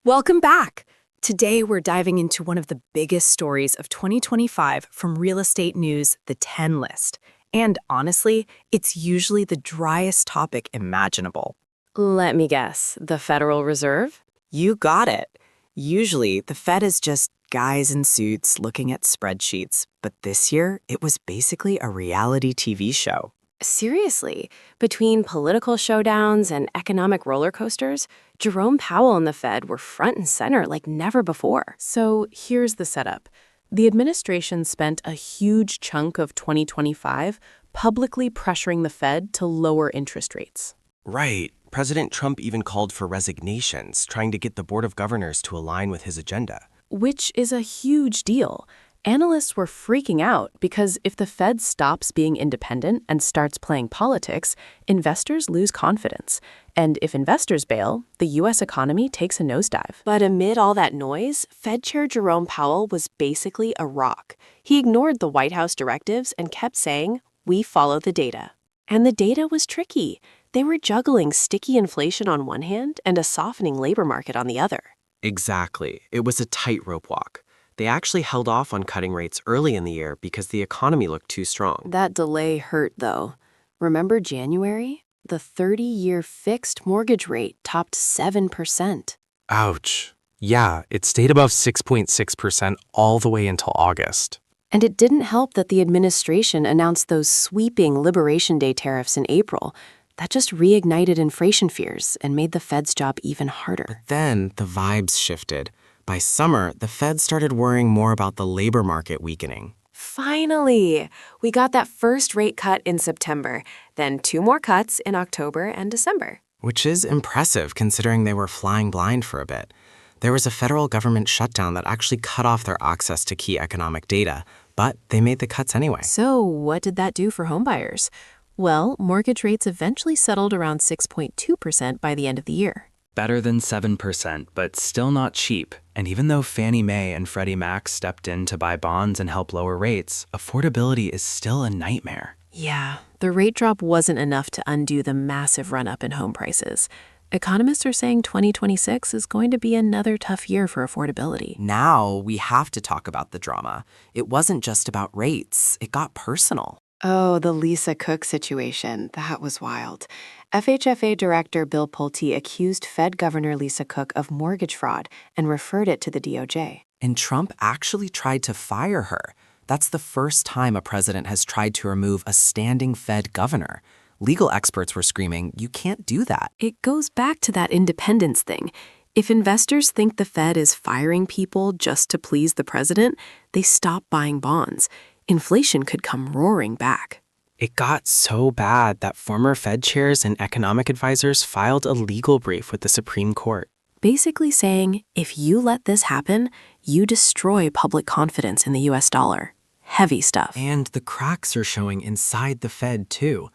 Welcome back. Today, we're diving into one of the biggest stories of 2025 from real estate news, the 10 list. And honestly, it's usually the driest topic imaginable. Let me guess, the Federal Reserve? You got it. Usually, the Fed is just guys in suits looking at spreadsheets, but this year, it was basically a reality TV show. Seriously, between political showdowns and economic roller coasters, Jerome Powell and the Fed were front and center like never before. So here's the setup. The administration spent a huge chunk of 2025 publicly pressuring the Fed to lower interest rates. Right. President Trump even called for resignations, trying to get the Board of Governors to align with his agenda. Which is a huge deal. Analysts were freaking out because if the Fed stops being independent and starts playing politics, investors lose confidence. And if investors bail, the U.S. economy takes a nosedive. But amid all that noise, Fed Chair Jerome Powell was basically a rock. He ignored the White House directives and kept saying, "We follow the data." And the data was tricky. They were juggling sticky inflation on one hand and a softening labor market on the other. Exactly. It was a tightrope walk. They actually held off on cutting rates early in the year because the economy looked too strong. That delay hurt, though. Remember January? The 30-year fixed mortgage rate topped 7%. Ouch. Yeah, it stayed above 6.6% all the way until August. And it didn't help that the administration announced those sweeping Liberation Day tariffs in April. That just reignited inflation fears and made the Fed's job even harder. Then the vibes shifted. By summer, the Fed started worrying more about the labor market weakening. Finally! We got that first rate cut in September, then 2 more cuts in October and December. Which is impressive considering they were flying blind for a bit. There was a federal government shutdown that actually cut off their access to key economic data, but they made the cuts anyway. So what did that do for homebuyers? Well, mortgage rates eventually settled around 6.2% by the end of the year. Better than 7%, but still not cheap. And even though Fannie Mae and Freddie Mac stepped in to buy bonds and help lower rates, affordability is still a nightmare. Yeah, the rate drop wasn't enough to undo the massive run-up in home prices. Economists are saying 2026 is going to be another tough year for affordability. Now we have to talk about the drama. It wasn't just about rates, it got personal. Oh, the Lisa Cook situation. That was wild. FHFA Director Bill Pulte accused Fed Governor Lisa Cook of mortgage fraud and referred it to the DOJ. And Trump actually tried to fire her. That's the first time a president has tried to remove a standing Fed governor. Legal experts were screaming, you can't do that. It goes back to that independence thing. If investors think the Fed is firing people just to please the president, they stop buying bonds. Inflation could come roaring back. It got so bad that former Fed chairs and economic advisors filed a legal brief with the Supreme Court. Basically saying, if you let this happen, you destroy public confidence in the US dollar. Heavy stuff. And the cracks are showing inside the Fed, too.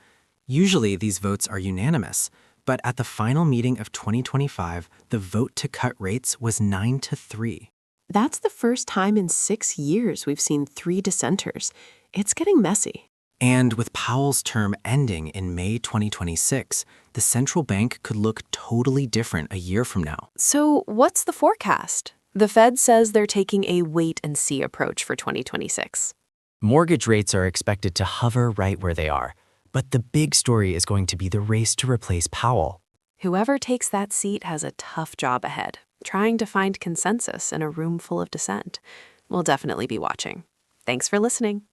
Usually these votes are unanimous, but at the final meeting of 2025, the vote to cut rates was 9-3. That's the first time in 6 years we've seen 3 dissenters. It's getting messy. And with Powell's term ending in May 2026, the central bank could look totally different a year from now. So what's the forecast? The Fed says they're taking a wait-and-see approach for 2026. Mortgage rates are expected to hover right where they are, but the big story is going to be the race to replace Powell. Whoever takes that seat has a tough job ahead, trying to find consensus in a room full of dissent. We'll definitely be watching. Thanks for listening.